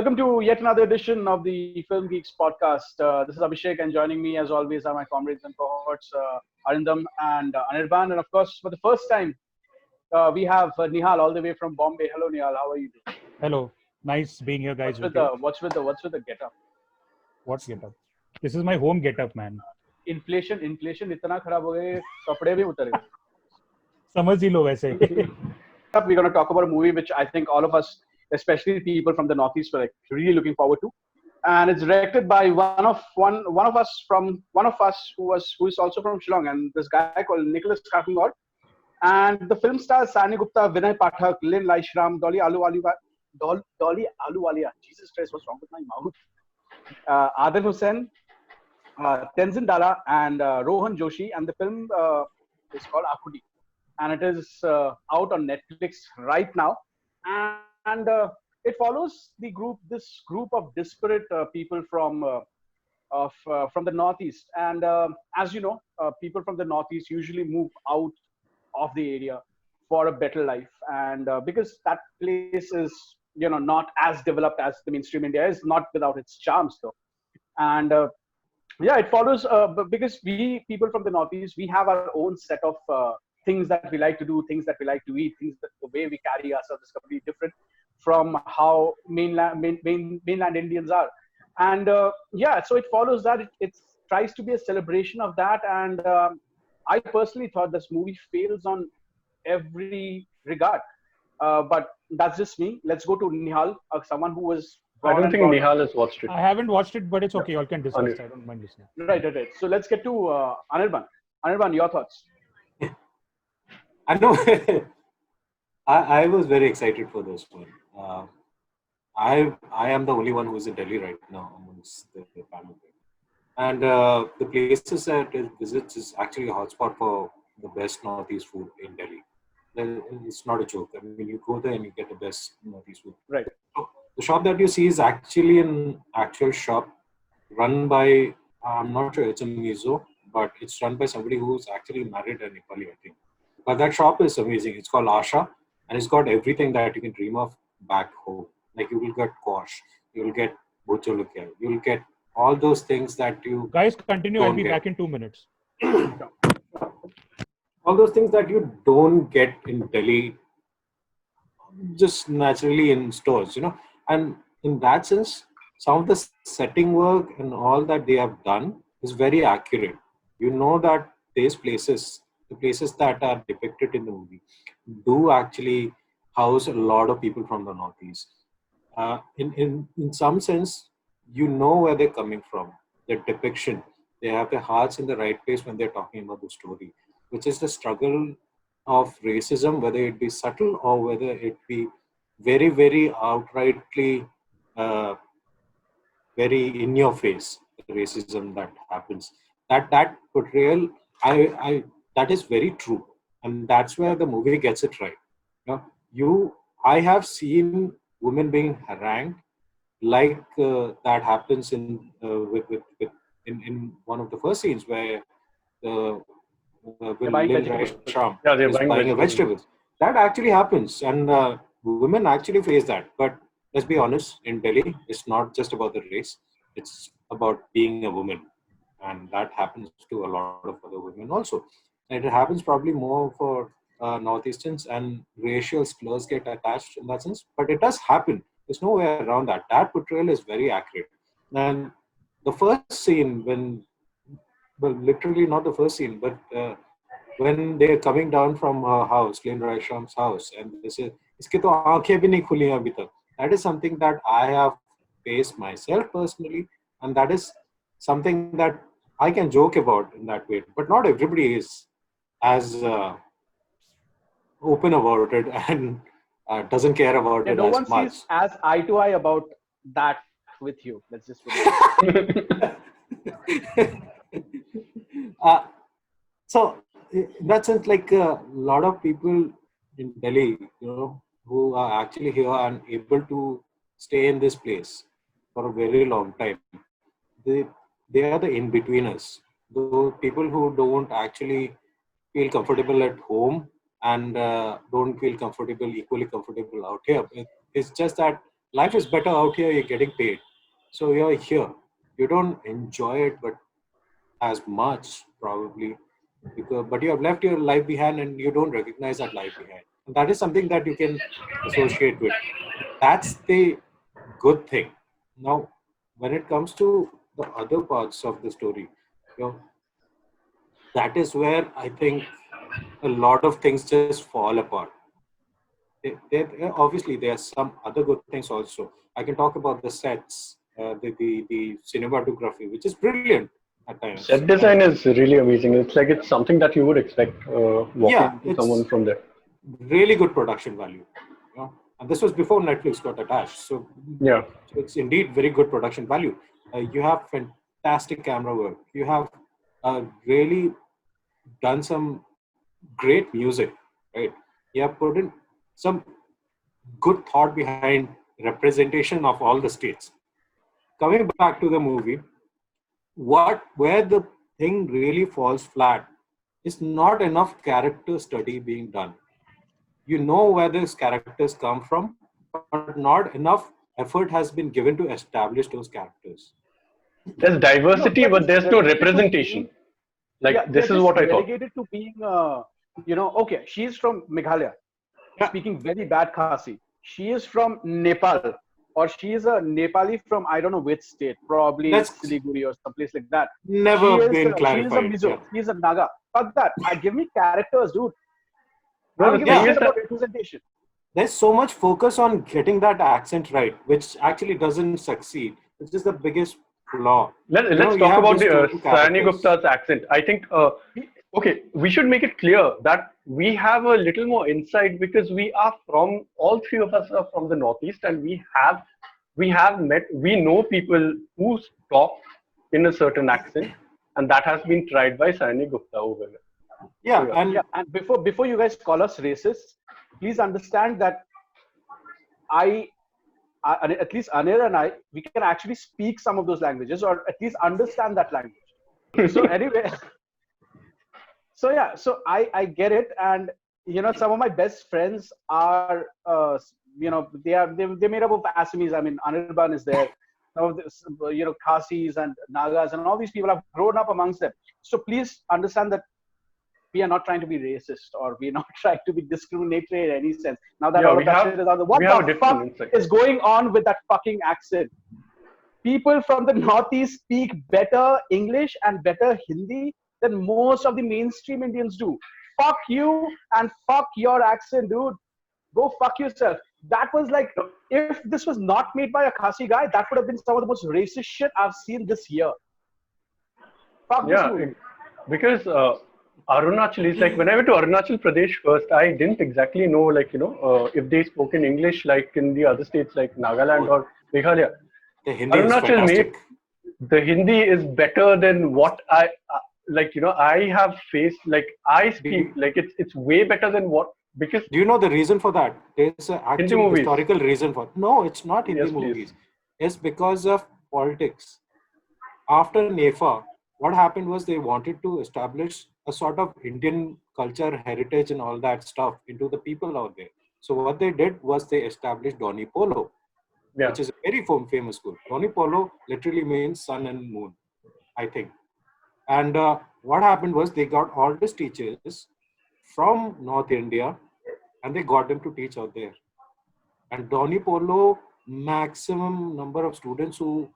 Welcome to yet another edition of the Film Geeks podcast. This is Abhishek, and joining me, as always, are my comrades and cohorts, Arindam and Anirban. And of course, for the first time, we have Nihal all the way from Bombay. Hello, Nihal. How are you doing? Hello, nice being here, guys. What's with the getup? What getup? This is my home getup, man. Inflation इतना खराब हो गए कपड़े भी उतर गए. समझ ही लो वैसे. We're going to talk about a movie which I think all of us, especially people from the Northeast, were like really looking forward to, and it's directed by one of us who is also from Shillong, and this guy called Nicholas Kakengod. And the film stars Sani Gupta, Vinay Pathak, Lynn Laishram, Dolly Aluwalia. Jesus Christ, what's wrong with my mouth? Adil Hussain, Tenzin Dala, and Rohan Joshi. And the film is called Akudi, and it is out on Netflix right now. And it follows this group of disparate people from the Northeast. And as you know, people from the Northeast usually move out of the area for a better life, and because that place is not as developed as the mainstream India is, not without its charms though. And it follows because we people from the Northeast, we have our own set of things that we like to do, things that we like to eat, things that the way we carry ourselves is completely different from how mainland Indians are. And so it follows that. It tries to be a celebration of that. And I personally thought this movie fails on every regard. But that's just me. Let's go to Nihal, someone who was... I don't think Nihal has watched it. I haven't watched it, but it's okay. Y'all can discuss. I don't mind listening. Right. So let's get to Anirban. Anirban, your thoughts? I know. I was very excited for this one. I am the only one who is in Delhi right now amongst the panel. And the places that it visits is actually a hotspot for the best Northeast food in Delhi. It's not a joke. I mean, you go there and you get the best Northeast food. Right. So the shop that you see is actually an actual shop run by, I'm not sure it's a mizo, but it's run by somebody who's actually married a Nepali, I think. But that shop is amazing. It's called Asha, and it's got everything that you can dream of back home. Like you will get kosh, you will get bocholukia, you will get all those things that you... Guys, continue. I'll be back in 2 minutes. All those things that you don't get in Delhi, just naturally in stores, And in that sense, some of the setting work and all that they have done is very accurate. You know that these places, the places that are depicted in the movie, do actually house a lot of people from the Northeast. In some sense, you know where they're coming from. Their depiction, they have their hearts in the right place when they're talking about the story, which is the struggle of racism, whether it be subtle or whether it be very, very outrightly, very in your face, the racism that happens. That portrayal, that is very true, and that's where the movie gets it right. I have seen women being harangued like that happens in one of the first scenes where Lynn Laishram is buying vegetables. That actually happens, and women actually face that. But let's be honest, in Delhi, it's not just about the race; it's about being a woman, and that happens to a lot of other women also. And it happens probably more for Northeasterns, and racial slurs get attached in that sense. But it does happen. There's no way around that. That portrayal is very accurate. And the first scene, literally not the first scene, but when they're coming down from her house, Lynn Raishram's house, and they say, "Iske to aankhein bhi nahi khuli hain abhi tak." That is something that I have faced myself personally, and that is something that I can joke about in that way. But not everybody is as open about it and doesn't care about it no as one much. Sees as eye to eye about that with you. Let's just put it. So in that sense, like a lot of people in Delhi, who are actually here and able to stay in this place for a very long time, they are the in-betweeners. Those people who don't actually feel comfortable at home and don't feel equally comfortable out here. It's just that life is better out here. You're getting paid, so you're here. You don't enjoy it, but as much probably, but you have left your life behind, and you don't recognize that life behind. And that is something that you can associate with. That's the good thing. Now, when it comes to the other parts of the story, you know, that is where I think a lot of things just fall apart. Obviously, there are some other good things also. I can talk about the sets, the cinematography, which is brilliant at times. Set design is really amazing. It's like it's something that you would expect walking to It's someone from there. really good production value. You know? And this was before Netflix got attached. So Yeah. it's indeed very good production value. You have fantastic camera work. You have really done some great music, right? You have put in some good thought behind representation of all the states. Coming back to the movie, where the thing really falls flat is not enough character study being done. You know where these characters come from, but not enough effort has been given to establish those characters. There's diversity, they're but just there's no relegated to representation. being, Like they're this is just what I thought. relegated to being, okay, she's from Meghalaya, speaking very bad Khasi. She is from Nepal, or she is a Nepali from I don't know which state, probably That's Siliguri or someplace like that. never been She is a clarified. Mizo. Yeah. She is a Naga. Fuck that. Give me characters, dude. I No, don't the give a thing shit is that about representation. There's so much focus on getting that accent right, which actually doesn't succeed. It's just the biggest flaw. let's You talk have about just the two Sayani characters. Gupta's accent. I think okay, we should make it clear that we have a little more insight because we are from all three of us are from the Northeast, and we know people who talk in a certain accent, and that has been tried by Sayani Gupta over there. Yeah, So, and And before you guys call us racist, please understand that at least Anil and I, we can actually speak some of those languages or at least understand that language. So anyway, so I get it, and some of my best friends are they're made up of Assamese. I mean, Anirban is there. Some of this, Khasis and Nagas and all these people have grown up amongst them. So please understand that we are not trying to be racist or we're not trying to be discriminatory in any sense. Now that all of that shit is out there, what the fuck is going on with that fucking accent? People from the Northeast speak better English and better Hindi than most of the mainstream Indians do. Fuck you and fuck your accent, dude. Go fuck yourself. That was like, if this was not made by a Khasi guy, that would have been some of the most racist shit I've seen this year. Fuck this movie. Because Arunachal is like, when I went to Arunachal Pradesh first, I didn't exactly know, if they spoke in English like in the other states like Nagaland or Meghalaya. the Hindi Arunachal, is fantastic. The Hindi is better than what I have faced. Like I speak, like it's way better than what. Because do you know the reason for that? There's an actual historical reason for it. No, it's not Hindi movies. It's because of politics. After NEFA, what happened was they wanted to establish a sort of Indian culture, heritage, and all that stuff into the people out there. So what they did was they established Donny Polo, which is a very famous school. Donny Polo literally means sun and moon, I think. And what happened was they got all these teachers from North India, and they got them to teach out there. And Donny Polo, maximum number of students who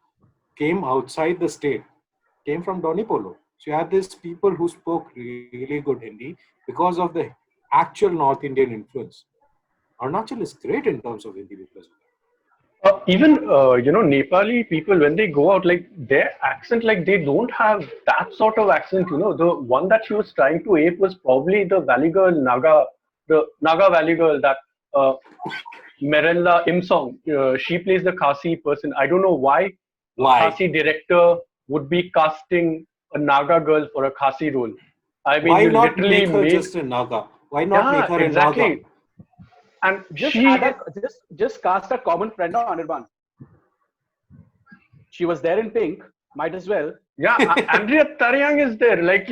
came outside the state came from Donny Polo. So you had these people who spoke really good Hindi because of the actual North Indian influence. Arunachal is great in terms of Hindi because of that. Even Nepali people, when they go out, like their accent, like they don't have that sort of accent. The one that she was trying to ape was probably the Valley Girl Naga, the Naga Valley Girl, that Merella Imsong. She plays the Khasi person. I don't know why a Khasi director would be casting a Naga girl for a Khasi role. I mean, why you not literally make her just a Naga? Why not make her exactly. a Naga? And just cast a common friend on Anirban. She was there in Pink. Might as well. Yeah, Andrea Taryang is there. Like,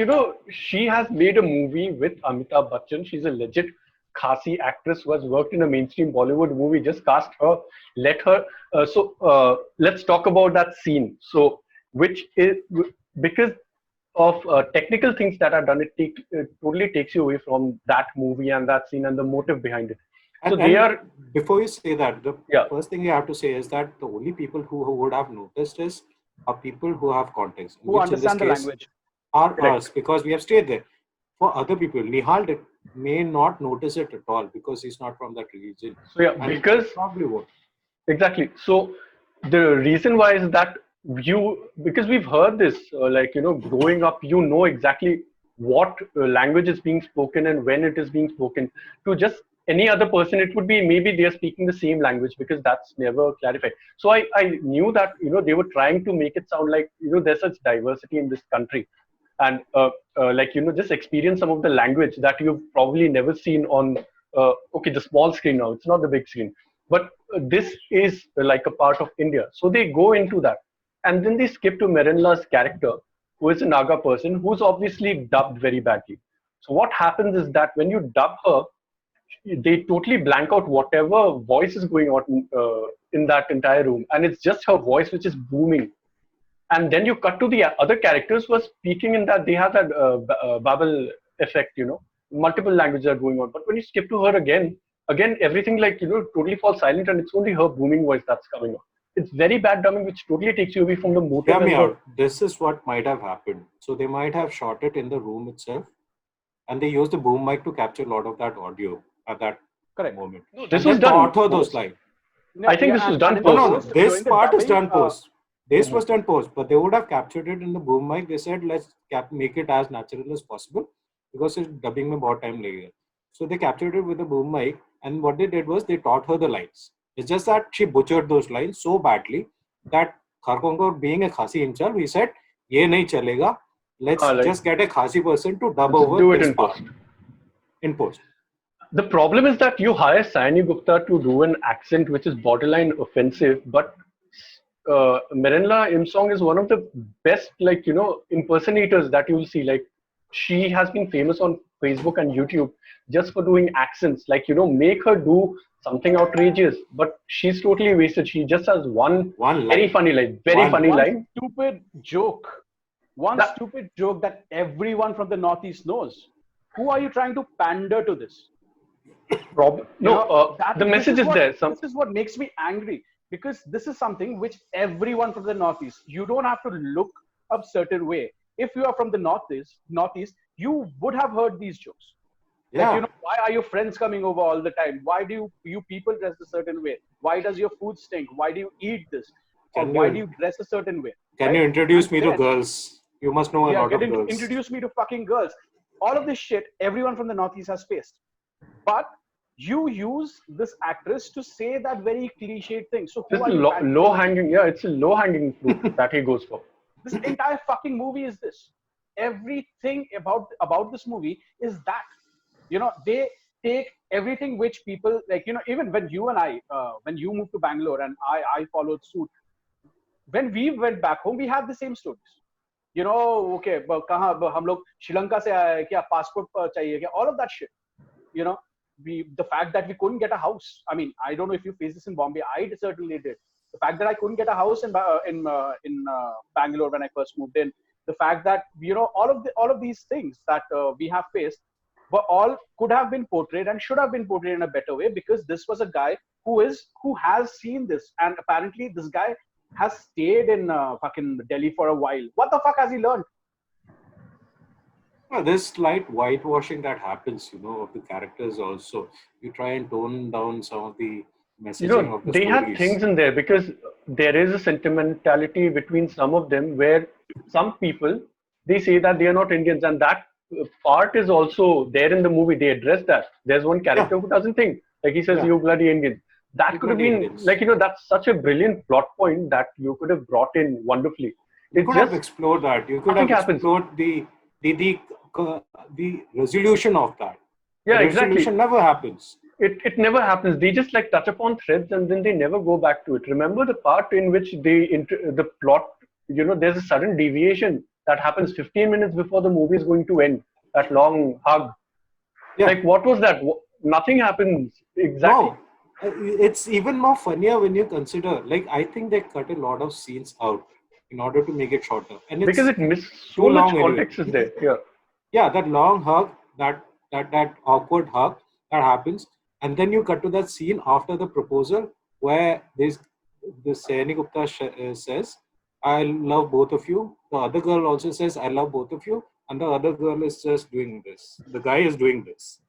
she has made a movie with Amitabh Bachchan. She's a legit Khasi actress who has worked in a mainstream Bollywood movie. Just cast her, let her. Let's talk about that scene. So, which is because of technical things that are done, it totally takes you away from that movie and that scene and the motive behind it. So before you say that, the Yeah. first thing you have to say is that the only people who would have noticed are people who have context, Who which in this understand the case language. are Correct. us, because we have stayed there. For other people, Nihal may not notice it at all because he's not from that region. So yeah, And because probably won't. exactly. So the reason why is that because we've heard this, growing up, exactly what language is being spoken and when it is being spoken. To just any other person, it would be maybe they are speaking the same language because that's never clarified. So I knew that, they were trying to make it sound like, there's such diversity in this country. And just experience some of the language that you've probably never seen on the small screen now. It's not the big screen, but this is like a part of India. So they go into that, and then they skip to Merenla's character, who is a Naga person, who's obviously dubbed very badly. So what happens is that when you dub her, they totally blank out whatever voice is going on in that entire room, and it's just her voice which is booming. And then you cut to the other characters who are speaking in that they have that babble effect, multiple languages are going on. But when you skip to her again everything totally falls silent, and it's only her booming voice that's coming on. It's very bad dubbing, which totally takes you away from the motive. Hear me out. This is what might have happened. So they might have shot it in the room itself, and they used the boom mic to capture a lot of that audio at that moment. No, this was done. Author those lines. I think this was done post. post. This part is done post. This was done post, but they would have captured it in the boom mic. They said, let's make it as natural as possible because it's dubbing में बहुत time लगेगा. So they captured it with the boom mic, and what they did was they taught her the lines. It's just that she butchered those lines so badly that Kharkonkor, being a Khasi himself, he said, "ये नहीं चलेगा. Let's just get a Khasi person to dub over do it this in part." post. In post. The problem is that you hire Sayani Gupta to do an accent which is borderline offensive, but Merenla Imsong is one of the best, impersonators that you'll see. Like, she has been famous on Facebook and YouTube just for doing accents. Make her do something outrageous, but she's totally wasted. She just has one very funny line, Stupid joke. Stupid joke that everyone from the Northeast knows. Who are you trying to pander to this? The message is there. This is what makes me angry. Because this is something which everyone from the Northeast, you don't have to look up certain way. If you are from the Northeast, you would have heard these jokes. Yeah. Like, why are your friends coming over all the time? Why do you people dress a certain way? Why does your food stink? Why do you eat this? Why do you dress a certain way? Can you introduce me to girls? You must know a lot of girls. Introduce me to fucking girls. All of this shit, everyone from the Northeast has faced. But you use this actress to say that very cliched thing. So it's a low-hanging fruit that he goes for. This entire fucking movie is this. Everything about this movie is that. They take everything which people even when you and I, when you moved to Bangalore and I followed suit. When we went back home, we had the same stories. Okay, कहाँ हम लोग श्रीलंका से आए क्या passport चाहिए क्या, all of that shit. The fact that we couldn't get a house. I mean, I don't know if you faced this in Bombay. I certainly did. The fact that I couldn't get a house in Bangalore when I first moved in. The fact that all of these things that we have faced, but all could have been portrayed and should have been portrayed in a better way, because this was a guy who has seen this, and apparently this guy has stayed in fucking Delhi for a while. What the fuck has he learned? There's slight whitewashing that happens, of the characters also. You try and tone down some of the messaging of the they stories. have things in there because there is a sentimentality between some of them where some people, they say that they are not Indians, and that part is also there in the movie. They address that. There's one character who doesn't think, like he says, you bloody Indians. That could have been, Indians. That's such a brilliant plot point that you could have brought in wonderfully. You could have explored that. You could have explored the resolution of that. Yeah, the exactly. Resolution never happens. It never happens. They just touch upon threads and then they never go back to it. Remember the part in which the plot, there's a sudden deviation that happens 15 minutes before the movie is going to end. That long hug. Yeah. What was that? nothing happens exactly. No, it's even more funnier when you consider. Like, I think they cut a lot of scenes out in order to make it shorter, and Because it's it misses too so much long anyway. context is there. Yeah. Yeah, that long hug, that awkward hug that happens, and then you cut to that scene after the proposal where this Sayani Gupta says, "I love both of you." The other girl also says, "I love both of you," and the other girl is just doing this. The guy is doing this.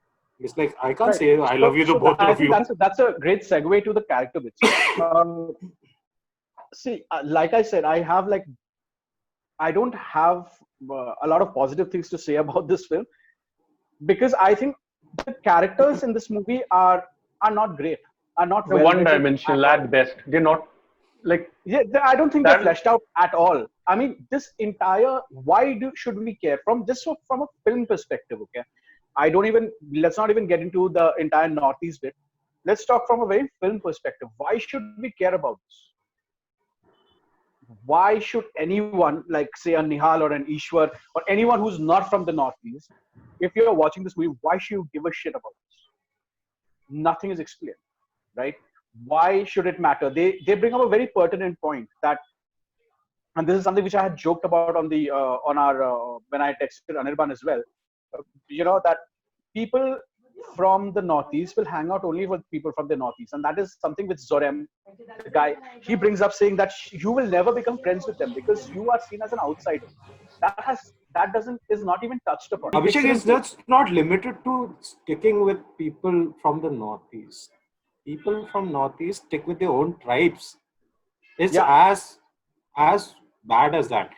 It's like, I can't Right. say I love you to both I of think you. that's a great segue to the character bits. See, like I said, I don't have a lot of positive things to say about this film because I think the characters in this movie are not great, are not They're well one written dimensional at all. at best. They're not like Yeah, I don't think that. they're fleshed out at all. I mean, this entire should we care from a film perspective? Okay, I don't even let's not even get into the entire Northeast bit. Let's talk from a very film perspective. Why should we care about this? Why should anyone, like say a Nihal or an Ishwar or anyone who's not from the Northeast, if you're watching this movie, why should you give a shit about this? Nothing is explained, right? Why should it matter? They bring up a very pertinent point that, and this is something which I had joked about on the on our when I texted Anirban as well. That people from the Northeast will hang out only with people from the Northeast, and that is something with Zorem, the guy. He brings up saying that you will never become friends with them because you are seen as an outsider. That doesn't is not even touched upon. He takes Abhishek it is into just not limited to sticking with people from the Northeast. People from Northeast stick with their own tribes. It's yeah. as bad as that.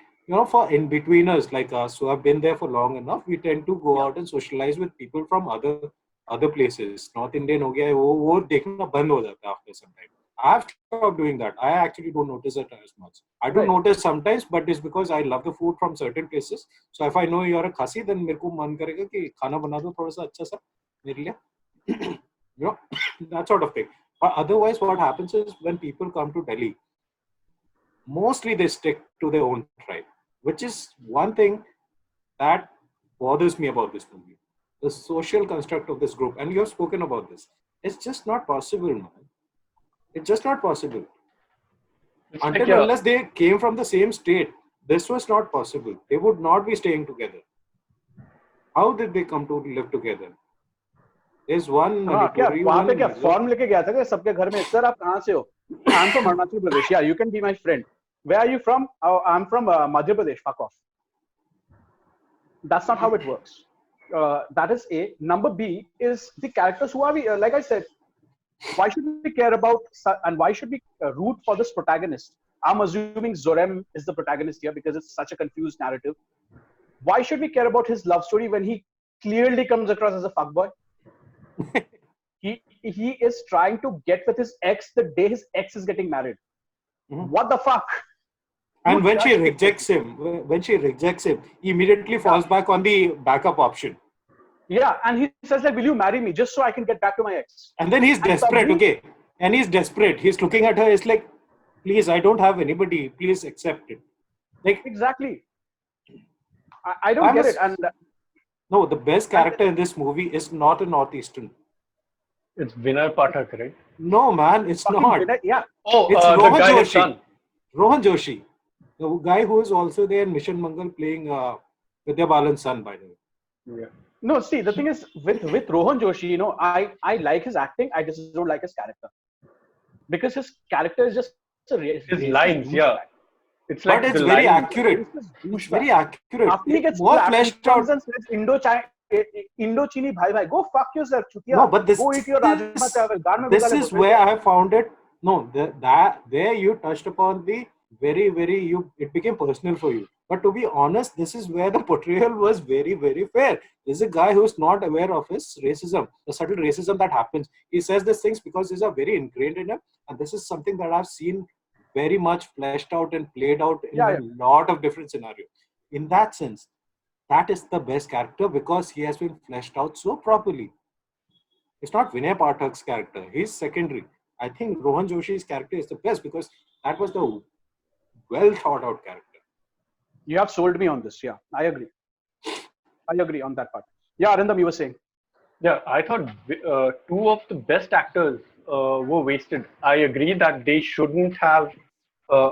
For in-betweeners like us who have been there for long enough, we tend to go out and socialize with people from other places. North Indian हो गया है, वो देखना बंद हो जाता है after some time. I have stopped doing that. I actually don't notice it as much. I do Right. notice sometimes, but it's because I love the food from certain places. So if I know you're a khasi, then मेरे को मन करेगा कि खाना बना दो थोड़ा सा अच्छा सा मेरे लिए. That sort of thing. But otherwise, what happens is when people come to Delhi, mostly they stick to their own tribe, which is one thing that bothers me about this movie. The social construct of this group, and you have spoken about this. It's just not possible, man. It's just not possible. It's Until like, yeah, unless they came from the same state, this was not possible. They would not be staying together. How did they come to live together? There's one हाँ क्या Manipuri, वहां पे one क्या form लेके गया था क्या सबके घर में सर आप कहाँ से हो I am from Arunachal Pradesh या you can be my friend where are you from I am from Madhya Pradesh fuck off. That's not how it works. That is A. Number B is the characters who are we like I said, why should we care about and why should we root for this protagonist? I'm assuming Zorem is the protagonist here because it's such a confused narrative. Why should we care about his love story when he clearly comes across as a fuckboy? He is trying to get with his ex the day his ex is getting married. What the fuck? And when she rejects him, he immediately falls back on the backup option. Yeah, and he says like, "Will you marry me just so I can get back to my ex?" And then he's desperate, okay? And he's desperate. He's looking at her. It's like, please, I don't have anybody. Please accept it. Like exactly. I don't get it. And no, the best character in this movie is not a Northeastern. it's Vinay Pathak, right? No, man, it's not. Yeah. Oh, It's the Rohan guy, his Joshi. son. Rohan Joshi, the guy who is also there in Mission Mangal playing Vidya Balan's son, by the way. Yeah. No, see, the thing is with Rohan Joshi, I like his acting. I just don't like his character because his character is just His lines, yeah. It's like But it's the very lines. accurate. It's very accurate. After he gets more slapped, fleshed he comes out. and says, Indo-Chini bhai. Go fuck yourself, chutia. No, but this Go eat your Rajma chawal. this is where I found it. No, there you touched upon the very, it became personal for you. But to be honest, this is where the portrayal was very, very fair. This is a guy who's not aware of his racism, the subtle racism that happens. He says these things because these are very ingrained in him. And this is something that I've seen very much fleshed out and played out in a lot of different scenarios. In that sense, that is the best character because he has been fleshed out so properly. It's not Vinay Pathak's character. He's secondary. I think Rohan Joshi's character is the best because that was the well thought out character. You have sold me on this. Yeah, I agree. I agree on that part. Yeah, Arindam, you were saying. Yeah, I thought two of the best actors were wasted. I agree that they shouldn't have. Uh,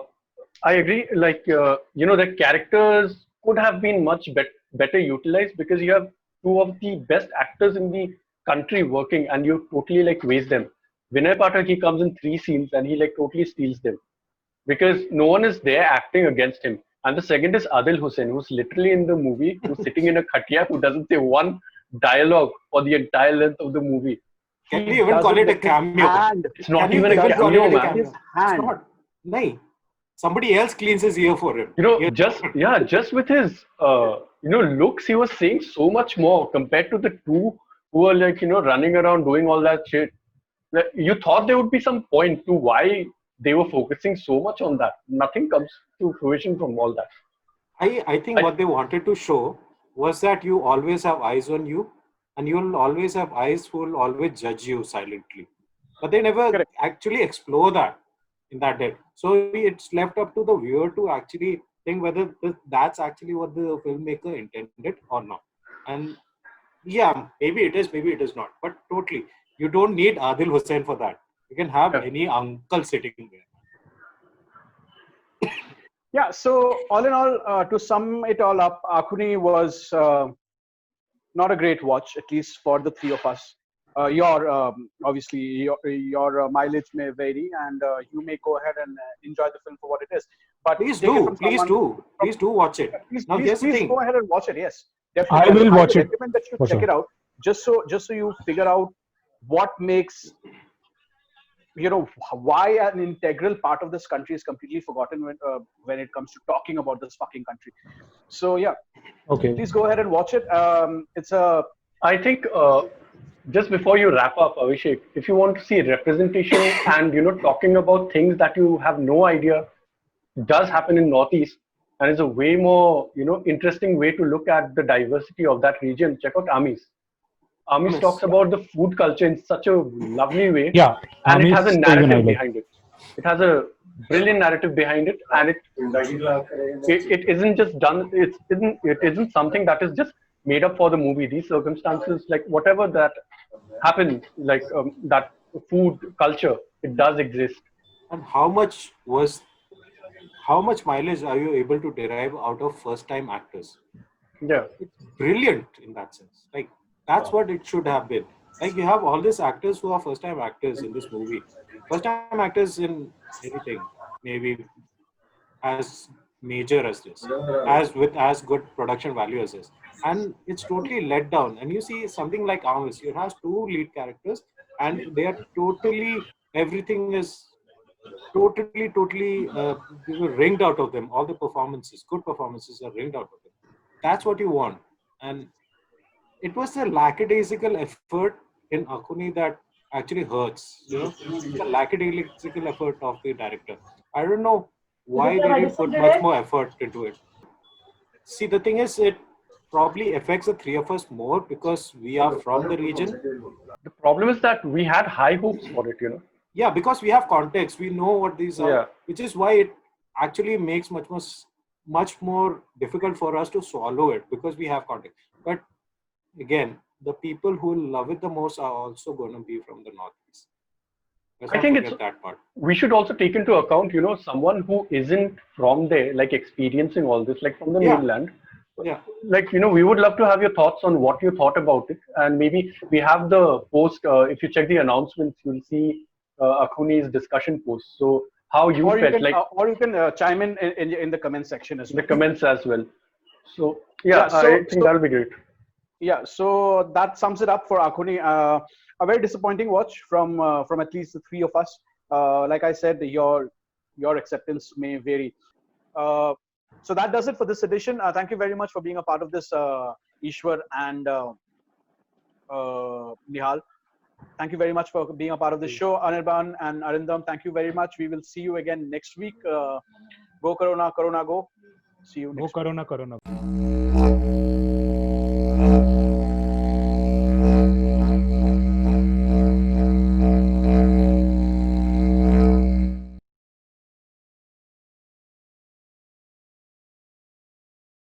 I agree, like the characters could have been much better utilized because you have two of the best actors in the country working, and you totally like waste them. Vinay Pathak, he comes in three scenes and he like totally steals them because no one is there acting against him. And the second is Adil Hussain, who's literally in the movie, who's sitting in a khatia, who doesn't say one dialogue for the entire length of the movie. Can He you even does call it it a with his cameo? hand. It's not Can you even a even call cameo, it a man. His cameo? It's hand. not. No. Somebody else cleans his ear for him. Just with his looks, he was saying so much more compared to the two who were like running around doing all that shit. Like, you thought there would be some point to why they were focusing so much on that. Nothing comes to fruition from all that. I think I, what they wanted to show was that you always have eyes on you and you'll always have eyes who will always judge you silently. But they never Correct. actually explore that in that depth. So it's left up to the viewer to actually think whether that's actually what the filmmaker intended or not. And yeah, maybe it is, maybe it is not. But totally, you don't need Adil Hussain for that. You can have yeah. any uncle sitting there. Yeah. So all in all, to sum it all up, Akuni was not a great watch, at least for the three of us. Your obviously your mileage may vary, and you may go ahead and enjoy the film for what it is. But Please take it do, from please someone. do, please do watch it. Please, Now, please, here's the please go thing. ahead and watch it. Yes, I definitely. will I watch it recommend that you for check sure. it out, just so you figure out what makes why an integral part of this country is completely forgotten when it comes to talking about this fucking country. So yeah, Okay. please go ahead and watch it. It's a I think just before you wrap up, Abhishek, if you want to see representation and talking about things that you have no idea does happen in Northeast, and is a way more interesting way to look at the diversity of that region. Check out Amis. Amis Promise. talks about the food culture in such a lovely way, Yeah, and it has a Amis even I narrative like. behind it. It has a brilliant narrative behind it, and it isn't just done. It isn't something that is just made up for the movie. These circumstances, like whatever that happens, like that food culture, it does exist. And how much mileage are you able to derive out of first time actors? Yeah. It's brilliant in that sense. Like that's what it should have been. Like you have all these actors who are first time actors in this movie. First time actors in anything, maybe as major as this, as with as good production value as this. And it's totally let down. And you see something like Amis, it has two lead characters and they are totally everything is totally ringed out of them. All the performances, good performances are ringed out of them. That's what you want. And it was the lackadaisical effort in Akuni that actually hurts. The lackadaisical effort of the director. I don't know why they didn't put much more effort into it. See, the thing is, it probably affects the three of us more because we are from the region. The problem is that we had high hopes for it. Yeah, because we have context, we know what these are, Yeah. which is why it actually makes much more difficult for us to swallow it because we have context. But again, the people who love it the most are also going to be from the Northeast. Let's I not think forget that part. we should also take into account, someone who isn't from there, like experiencing all this, like from the Yeah. mainland. Yeah. Like, we would love to have your thoughts on what you thought about it. And maybe we have the post, if you check the announcements, you'll see Akuni's discussion post. So how you felt, like or you can chime in the comment section as the well. comments as well. So, yeah, Yeah, so- I think that'll be great. Yeah, so that sums it up for Akuni. A very disappointing watch from at least the three of us. Like I said, your acceptance may vary. So that does it for this edition. Thank you very much for being a part of this, Ishwar and Nihal. Thank you very much for being a part of the show. Anirban and Arindam, thank you very much. We will see you again next week. Go Corona, Corona, go. See you Go next week. Corona, Corona.